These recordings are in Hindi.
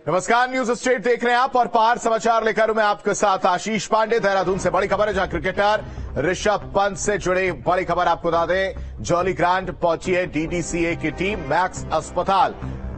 नमस्कार, न्यूज स्टेट देख रहे हैं आप और पार समाचार लेकर मैं आपके साथ आशीष पांडे। देहरादून से बड़ी खबर है, जहां क्रिकेटर ऋषभ पंत से जुड़ी बड़ी खबर आपको बता दें। जॉली ग्रांट पहुंची है डीडीसीए की टीम। मैक्स अस्पताल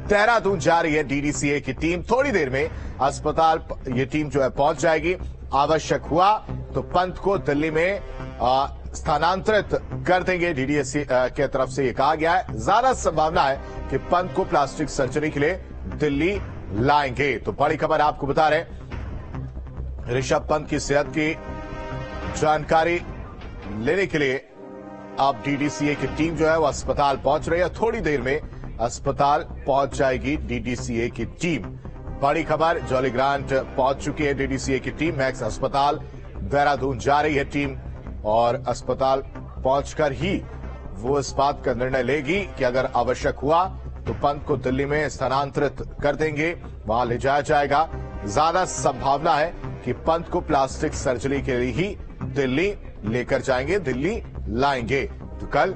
देहरादून जा रही है डीडीसीए की टीम। थोड़ी देर में अस्पताल ये टीम जो है पहुंच जाएगी। आवश्यक हुआ तो पंत को दिल्ली में स्थानांतरित कर देंगे, डीडीसीए की तरफ से यह कहा गया है। ज्यादा संभावना है कि पंत को प्लास्टिक सर्जरी के लिए दिल्ली लाएंगे। तो बड़ी खबर आपको बता रहे, ऋषभ पंत की सेहत की जानकारी लेने के लिए अब डीडीसीए की टीम जो है वो अस्पताल पहुंच रही है। थोड़ी देर में अस्पताल पहुंच जाएगी डीडीसीए की टीम। बड़ी खबर, जॉली ग्रांट पहुंच चुकी है डीडीसीए की टीम। मैक्स अस्पताल देहरादून जा रही है टीम और अस्पताल पहुंचकर ही वो इस बात का निर्णय लेगी कि अगर आवश्यक हुआ तो पंत को दिल्ली में स्थानांतरित कर देंगे, वहां ले जाया जाएगा। ज्यादा संभावना है कि पंत को प्लास्टिक सर्जरी के लिए ही दिल्ली लेकर जाएंगे, दिल्ली लाएंगे। तो कल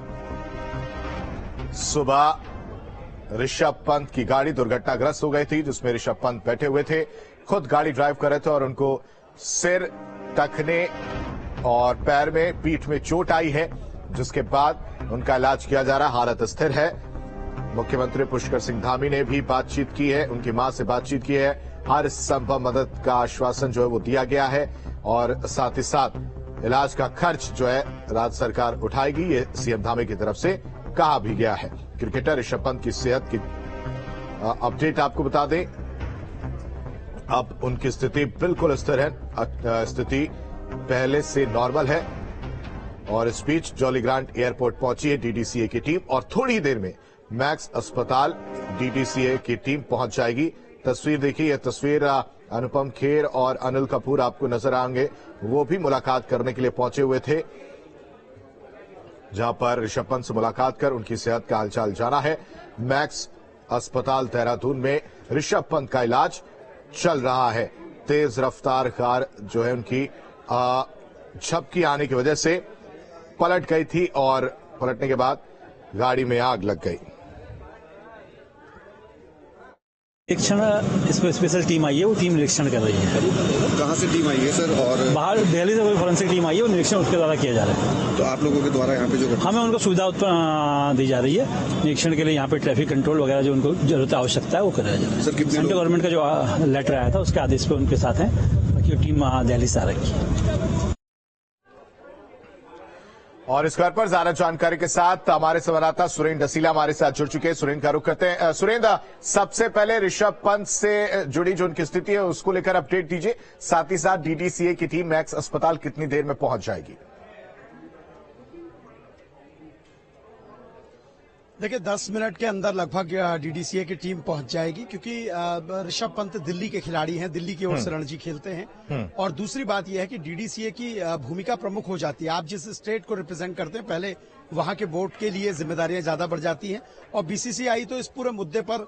सुबह ऋषभ पंत की गाड़ी दुर्घटनाग्रस्त हो गई थी, जिसमें ऋषभ पंत बैठे हुए थे, खुद गाड़ी ड्राइव कर रहे थे और उनको सिर, टखने और पैर में, पीठ में चोट आई है, जिसके बाद उनका इलाज किया जा रहा है। हालत स्थिर है। मुख्यमंत्री पुष्कर सिंह धामी ने भी बातचीत की है, उनकी मां से बातचीत की है। हर संभव मदद का आश्वासन जो है वो दिया गया है और साथ ही साथ इलाज का खर्च जो है राज्य सरकार उठाएगी, ये सीएम धामी की तरफ से कहा भी गया है। क्रिकेटर ऋषभ पंत की सेहत की अपडेट आपको बता दें। अब उनकी स्थिति बिल्कुल स्थिर है, स्थिति पहले से नॉर्मल है और इस बीच जॉली ग्रांट एयरपोर्ट पहुंची है डीडीसीए की टीम और थोड़ी देर में मैक्स अस्पताल डीडीसीए की टीम पहुंच जाएगी। तस्वीर देखिए, यह तस्वीर अनुपम खेर और अनिल कपूर आपको नजर आएंगे। वो भी मुलाकात करने के लिए पहुंचे हुए थे, जहां पर ऋषभ पंत से मुलाकात कर उनकी सेहत का हालचाल जाना है। मैक्स अस्पताल देहरादून में ऋषभ पंत का इलाज चल रहा है। तेज रफ्तार कार जो है उनकी झपकी आने की वजह से पलट गई थी और पलटने के बाद गाड़ी में आग लग गई। निरीक्षण इसमें स्पेशल टीम आई है, वो टीम निरीक्षण कर रही है। कहाँ से टीम आई है सर? और बाहर दिल्ली से कोई फॉरेंसिक टीम आई है, वो निरीक्षण उसके द्वारा किया जा रहा है। तो आप लोगों के द्वारा यहाँ पे जो हमें उनको सुविधा दी जा रही है निरीक्षण के लिए। यहाँ पे ट्रैफिक कंट्रोल वगैरह जो उनको जरूरत आवश्यकता है वो कराया जा रहा है। सेंट्रल गवर्नमेंट का जो लेटर आया था उसके आदेश पे उनके साथ है, बाकी टीम दिल्ली से आ रही है। और इस खबर पर ज्यादा जानकारी के साथ हमारे संवाददाता सुरेंद्र डसीला हमारे साथ जुड़ चुके हैं। सुरेंद्र का रुख करते हैं। सुरेंद्र, सबसे पहले ऋषभ पंत से जुड़ी जो उनकी स्थिति है उसको लेकर अपडेट दीजिए। साथ ही साथ डीडीसीए की टीम मैक्स अस्पताल कितनी देर में पहुंच जाएगी? देखिए 10 मिनट के अंदर लगभग डीडीसीए की टीम पहुंच जाएगी, क्योंकि ऋषभ पंत दिल्ली के खिलाड़ी हैं, दिल्ली की ओर से रणजी खेलते हैं। और दूसरी बात यह है कि डीडीसीए की भूमिका प्रमुख हो जाती है। आप जिस स्टेट को रिप्रेजेंट करते हैं, पहले वहां के बोर्ड के लिए जिम्मेदारियां ज्यादा बढ़ जाती हैं। और बीसीसीआई तो इस पूरे मुद्दे पर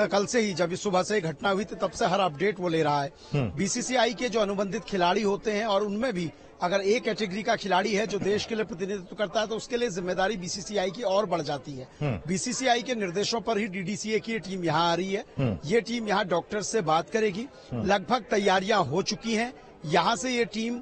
कल से ही, जब इस सुबह से घटना हुई थी तब से हर अपडेट वो ले रहा है। बीसीसीआई के जो अनुबंधित खिलाड़ी होते हैं, और उनमें भी अगर एक कैटेगरी का खिलाड़ी है जो देश के लिए प्रतिनिधित्व करता है, तो उसके लिए जिम्मेदारी बीसीसीआई की और बढ़ जाती है। बीसीसीआई के निर्देशों पर ही डीडीसीए की टीम यहाँ आ रही है। ये टीम यहाँ डॉक्टर से बात करेगी। लगभग तैयारियां हो चुकी हैं। यहाँ से ये टीम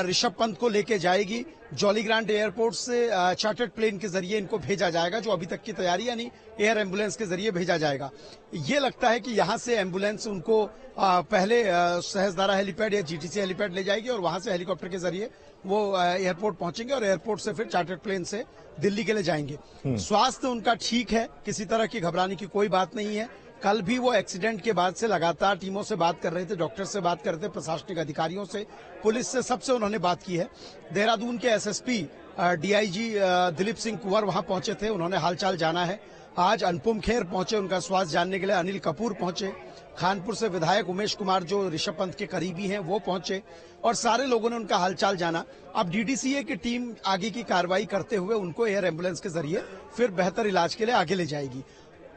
ऋषभ पंत को लेके जाएगी। जॉली ग्रांट एयरपोर्ट से चार्टर्ड प्लेन के जरिए इनको भेजा जाएगा, जो अभी तक की तैयारी, यानी एयर एम्बुलेंस के जरिए भेजा जाएगा। ये लगता है कि यहाँ से एम्बुलेंस उनको पहले सहजदारा हेलीपैड या जीटीसी हेलीपैड ले जाएगी और वहां से हेलीकॉप्टर के जरिए वो एयरपोर्ट पहुंचेंगे और एयरपोर्ट से फिर चार्टर्ड प्लेन से दिल्ली के लिए जाएंगे। स्वास्थ्य उनका ठीक है, किसी तरह की घबराने की कोई बात नहीं है। कल भी वो एक्सीडेंट के बाद से लगातार टीमों से बात कर रहे थे, डॉक्टर से बात कर रहे थे, प्रशासनिक अधिकारियों से, पुलिस से, सबसे उन्होंने बात की है। देहरादून के एसएसपी डीआईजी दिलीप सिंह कुंवर वहां पहुंचे थे, उन्होंने हालचाल जाना है। आज अनुपम खेर पहुंचे उनका स्वास्थ्य जानने के लिए, अनिल कपूर पहुंचे, खानपुर से विधायक उमेश कुमार जो ऋषभ पंत के करीबी हैं वो पहुंचे और सारे लोगों ने उनका हालचाल जाना। अब डीडीसीए की टीम आगे की कार्रवाई करते हुए उनको एयर एम्बुलेंस के जरिए फिर बेहतर इलाज के लिए आगे ले जाएगी।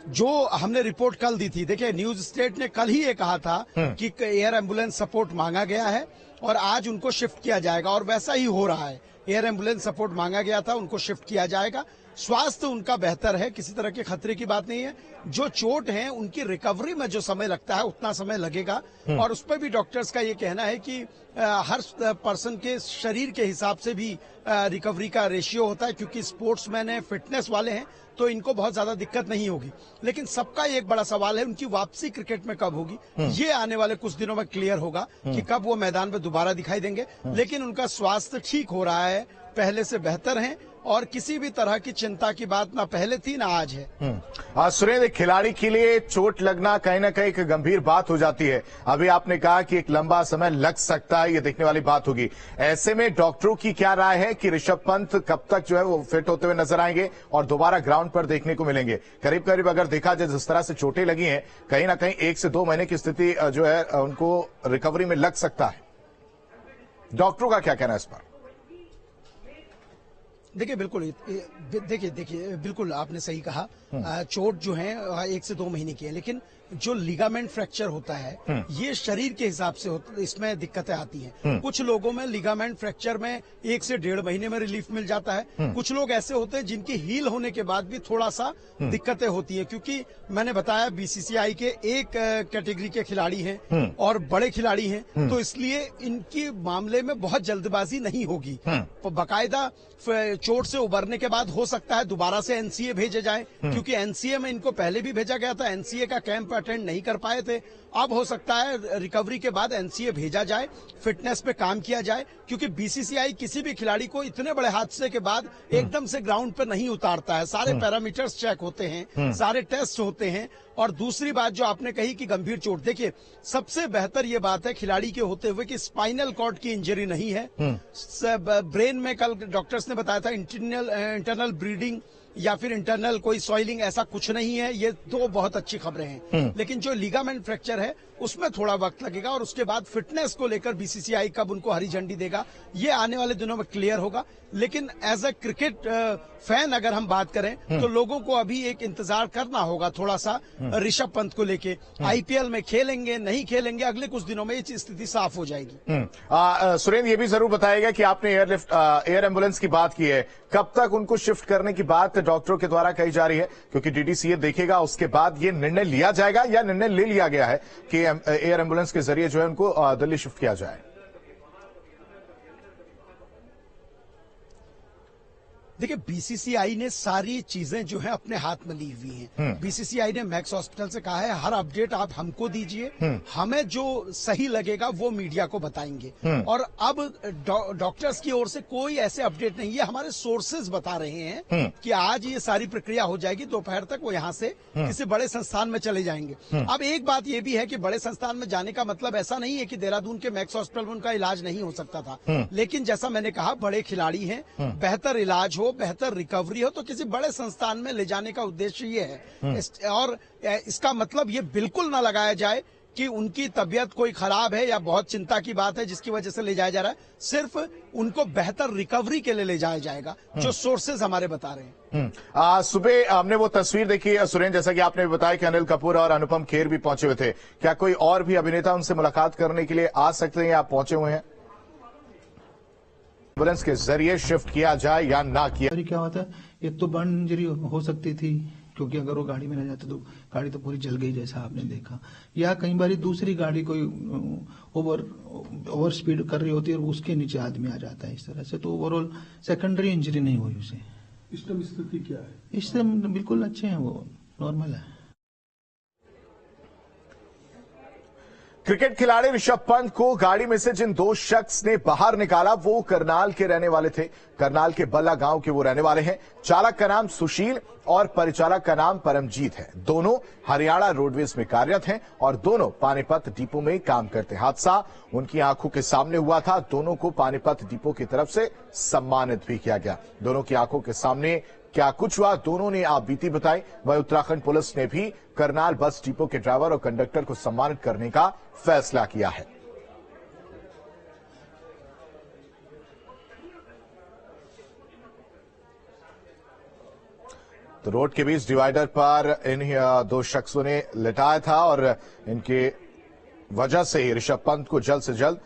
जो हमने रिपोर्ट कल दी थी, देखिए न्यूज स्टेट ने कल ही ये कहा था कि एयर एम्बुलेंस सपोर्ट मांगा गया है और आज उनको शिफ्ट किया जाएगा, और वैसा ही हो रहा है। एयर एम्बुलेंस सपोर्ट मांगा गया था, उनको शिफ्ट किया जाएगा। स्वास्थ्य उनका बेहतर है, किसी तरह के खतरे की बात नहीं है। जो चोट है उनकी रिकवरी में जो समय लगता है उतना समय लगेगा, और उस पर भी डॉक्टर्स का ये कहना है कि हर पर्सन के शरीर के हिसाब से भी रिकवरी का रेशियो होता है, क्योंकि स्पोर्ट्समैन है, फिटनेस वाले हैं, तो इनको बहुत ज्यादा दिक्कत नहीं होगी। लेकिन सबका एक बड़ा सवाल है, उनकी वापसी क्रिकेट में कब होगी। ये आने वाले कुछ दिनों में क्लियर होगा कि कब वो मैदान में दोबारा दिखाई देंगे। लेकिन उनका स्वास्थ्य ठीक हो रहा है, पहले से बेहतर है, और किसी भी तरह की चिंता की बात ना पहले थी ना आज है। सुरेंद्र, खिलाड़ी के लिए चोट लगना कहीं ना कहीं एक गंभीर बात हो जाती है। अभी आपने कहा कि एक लंबा समय लग सकता है, ये देखने वाली बात होगी। ऐसे में डॉक्टरों की क्या राय है कि ऋषभ पंत कब तक जो है वो फिट होते हुए नजर आएंगे और दोबारा ग्राउंड पर देखने को मिलेंगे? करीब करीब अगर देखा जाए जिस तरह से चोटें लगी हैं, कहीं ना कहीं 1 से 2 महीने की स्थिति जो है उनको रिकवरी में लग सकता है। डॉक्टरों का क्या कहना है इस पर? देखिए बिल्कुल, देखिए बिल्कुल आपने सही कहा। चोट जो है 1 से 2 महीने की है, लेकिन जो लिगामेंट फ्रैक्चर होता है ये शरीर के हिसाब से इसमें दिक्कतें आती हैं। कुछ लोगों में लिगामेंट फ्रैक्चर में 1 से 1.5 महीने में रिलीफ मिल जाता है। कुछ लोग ऐसे होते हैं जिनकी हील होने के बाद भी थोड़ा सा दिक्कतें होती है, क्योंकि मैंने बताया बीसीसीआई के एक कैटेगरी के खिलाड़ी हैं और बड़े खिलाड़ी हैं, तो इसलिए इनके मामले में बहुत जल्दबाजी नहीं होगी। बाकायदा चोट से उबरने के बाद हो सकता है दोबारा से एनसीए भेजे जाए, क्योंकि एनसीए में इनको पहले भी भेजा गया था, एनसीए का कैंप अटेंड नहीं कर पाए थे। अब हो सकता है रिकवरी के बाद एनसीए भेजा जाए, फिटनेस पे काम किया जाए, क्योंकि बीसीसीआई किसी भी खिलाड़ी को इतने बड़े हादसे के बाद एकदम से ग्राउंड पर नहीं उतारता है। सारे पैरामीटर्स चेक होते हैं, सारे टेस्ट होते हैं। और दूसरी बात जो आपने कही कि गंभीर चोट, देखिए सबसे बेहतर ये बात है खिलाड़ी के होते हुए कि स्पाइनल कॉर्ड की इंजरी नहीं है। ब्रेन में कल डॉक्टर्स ने बताया था इंटरनल ब्लीडिंग या फिर इंटरनल कोई सॉइलिंग, ऐसा कुछ नहीं है। ये 2 बहुत अच्छी खबरें हैं। लेकिन जो लिगामेंट फ्रैक्चर है उसमें थोड़ा वक्त लगेगा, और उसके बाद फिटनेस को लेकर बीसीसीआई कब उनको हरी झंडी देगा ये आने वाले दिनों में क्लियर होगा। लेकिन एज अ क्रिकेट फैन अगर हम बात करें तो लोगों को अभी एक इंतजार करना होगा थोड़ा सा ऋषभ पंत को लेके। आईपीएल में खेलेंगे नहीं खेलेंगे, अगले कुछ दिनों में ये स्थिति साफ हो जाएगी। सुरेंद्र, ये भी जरूर बताएगा कि आपने एयर एम्बुलेंस की बात की है, कब तक उनको शिफ्ट करने की बात डॉक्टरों के द्वारा कही जा रही है? क्योंकि डीडीसीए देखेगा, उसके बाद ये निर्णय लिया जाएगा या निर्णय ले लिया गया है कि एयर एम्बुलेंस के जरिए जो है उनको दिल्ली शिफ्ट किया जाए। देखिए बीसीसीआई ने सारी चीजें जो है अपने हाथ में ली हुई हैं। बीसीसीआई ने मैक्स हॉस्पिटल से कहा है हर अपडेट आप हमको दीजिए, हमें जो सही लगेगा वो मीडिया को बताएंगे। और अब डॉक्टर्स की ओर से कोई ऐसे अपडेट नहीं है, हमारे सोर्सेज बता रहे हैं कि आज ये सारी प्रक्रिया हो जाएगी, दोपहर तक वो यहाँ से किसी बड़े संस्थान में चले जाएंगे। अब एक बात ये भी है कि बड़े संस्थान में जाने का मतलब ऐसा नहीं है कि देहरादून के मैक्स हॉस्पिटल में उनका इलाज नहीं हो सकता था, लेकिन जैसा मैंने कहा बड़े खिलाड़ी हैं, बेहतर इलाज हो, बेहतर रिकवरी हो, तो किसी बड़े संस्थान में ले जाने का उद्देश्य ये है। और इसका मतलब ये बिल्कुल ना लगाया जाए कि उनकी तबीयत कोई खराब है या बहुत चिंता की बात है जिसकी वजह से ले जाया जा रहा है। सिर्फ उनको बेहतर रिकवरी के लिए ले जाया जाएगा, जो सोर्सेज हमारे बता रहे हैं। सुबह हमने वो तस्वीर देखी सुरेंद्र, जैसा कि आपने बताया कि अनिल कपूर और अनुपम खेर भी पहुंचे हुए थे। क्या कोई और भी अभिनेता उनसे मुलाकात करने के लिए आ सकते हैं या आप पहुंचे हुए हैं? एम्बुलेंस के जरिए शिफ्ट किया जाए या ना किया? क्या होता है, एक तो बर्न इंजरी हो सकती थी, क्योंकि अगर वो गाड़ी में रह जाते तो गाड़ी तो पूरी जल गई जैसा आपने देखा, या कई बार दूसरी गाड़ी कोई ओवर स्पीड कर रही होती है और उसके नीचे आदमी आ जाता है इस तरह से, तो ओवरऑल सेकेंडरी इंजरी नहीं हुई उसे। इस टाइम स्थिति क्या है? इस टाइम बिल्कुल अच्छे हैं, वो नॉर्मल है। क्रिकेट खिलाड़ी ऋषभ पंत को गाड़ी में से जिन 2 शख्स ने बाहर निकाला वो करनाल के रहने वाले थे। करनाल के बल्ला गांव के वो रहने वाले हैं। चालक का नाम सुशील और परिचालक का नाम परमजीत है। दोनों हरियाणा रोडवेज में कार्यरत हैं और दोनों पानीपत डिपो में काम करते हैं। हादसा उनकी आंखों के सामने हुआ था। दोनों को पानीपत डिपो की तरफ से सम्मानित भी किया गया। दोनों की आंखों के सामने क्या कुछ हुआ, दोनों ने आप बीती बताई। वहीं उत्तराखंड पुलिस ने भी करनाल बस डिपो के ड्राइवर और कंडक्टर को सम्मानित करने का फैसला किया है। तो रोड के बीच डिवाइडर पर इन 2 शख्सों ने लिटाया था और इनके वजह से ही ऋषभ पंत को जल्द से जल्द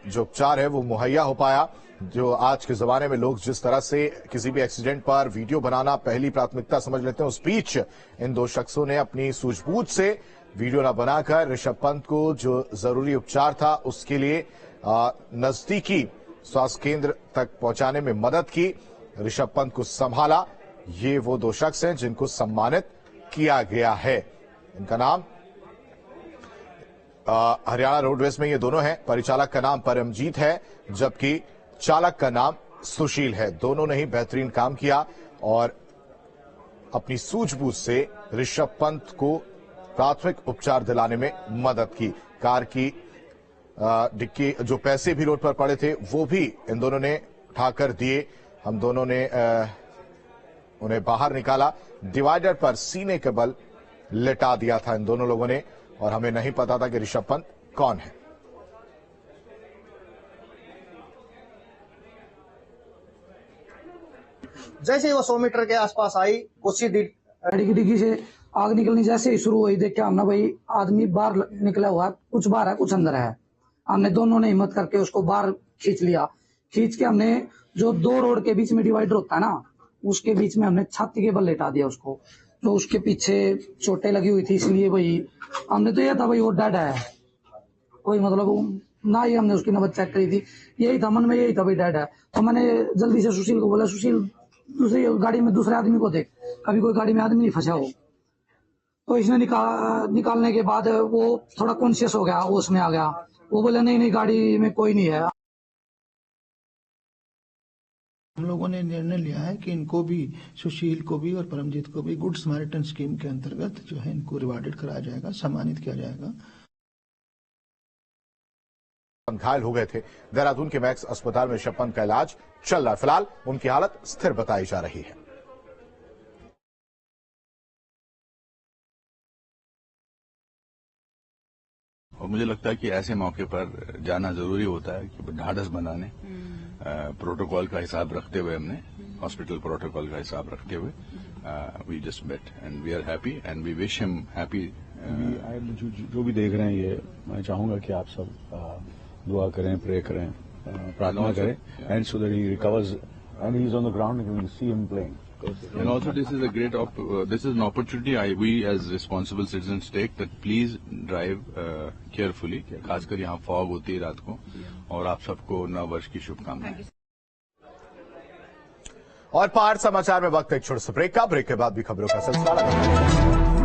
जो उपचार है वो मुहैया हो पाया। जो आज के जमाने में लोग जिस तरह से किसी भी एक्सीडेंट पर वीडियो बनाना पहली प्राथमिकता समझ लेते हैं, उस बीच इन दो शख्सों ने अपनी सूझबूझ से वीडियो न बनाकर ऋषभ पंत को जो जरूरी उपचार था उसके लिए नजदीकी स्वास्थ्य केंद्र तक पहुंचाने में मदद की। ऋषभ पंत को संभाला। ये वो दो शख्स हैं जिनको सम्मानित किया गया है। इनका नाम हरियाणा रोडवेज में ये दोनों हैं। परिचालक का नाम परमजीत है जबकि चालक का नाम सुशील है। दोनों ने ही बेहतरीन काम किया और अपनी सूझबूझ से ऋषभ पंत को प्राथमिक उपचार दिलाने में मदद की। कार की डिक्की जो पैसे भी रोड पर पड़े थे वो भी इन दोनों ने उठाकर दिए। हम दोनों ने उन्हें बाहर निकाला। डिवाइडर पर सीने के बल लेटा दिया था इन दोनों लोगों ने और हमें नहीं पता था कि ऋषभ पंत कौन है। जैसे ही वो 100 मीटर के आसपास आई उसी गाड़ी की डिग्गी से आग निकलनी जैसे ही शुरू हुई, देख के हमने भाई आदमी बाहर निकला हुआ, कुछ बाहर है कुछ अंदर है। हमने दोनों ने हिम्मत करके उसको बाहर खींच लिया। खींच के हमने जो दो रोड के बीच में डिवाइडर होता है ना, उसके बीच में हमने छाती के बल लेटा दिया उसको। तो उसके पीछे चोटें लगी हुई थी, इसलिए भाई हमने तो यह था भाई वो डेड है, कोई मतलब ना ही हमने उसकी नब्ज चेक करी थी, यही था मन में, यही था भाई डेड है। तो मैंने जल्दी से सुशील को बोला, सुशील दूसरी गाड़ी में दूसरे आदमी को देख, कभी कोई गाड़ी में आदमी नहीं फंसा हो। तो इसने निकालने के बाद वो थोड़ा कॉन्शियस हो गया, होश में आ गया। वो बोले नहीं गाड़ी में कोई नहीं है। हम लोगों ने निर्णय लिया है कि इनको भी, सुशील को भी और परमजीत को भी गुड स्मैरिटन स्कीम के अंतर्गत जो है इनको रिवार्डेड कराया जाएगा, सम्मानित किया जाएगा। घायल हो गए थे। देहरादून के मैक्स अस्पताल में ऋषभ पंत का इलाज चल रहा है। फिलहाल उनकी हालत स्थिर बताई जा रही है। और मुझे लगता है कि ऐसे मौके पर जाना जरूरी होता है कि ढाढ़स बनाने, प्रोटोकॉल का हिसाब रखते हुए, हमने हॉस्पिटल प्रोटोकॉल का हिसाब रखते हुए we just met and we are happy and we wish him happy. जो भी देख रहे हैं, ये मैं चाहूंगा कि आप सब दुआ करें, प्रे करें, प्रार्थना करें, and so that he recovers and he is on the ground and we will see him playing. And also, this is a great this is an opportunity we as responsible citizens take, that please drive carefully. खासकर यहाँ फॉग होती है रात को। और आप सबको नव वर्ष की शुभकामनाएं। और पार समाचार में वक्त एक छोटे से ब्रेक का। ब्रेक के बाद भी खबरों का सिलसिला।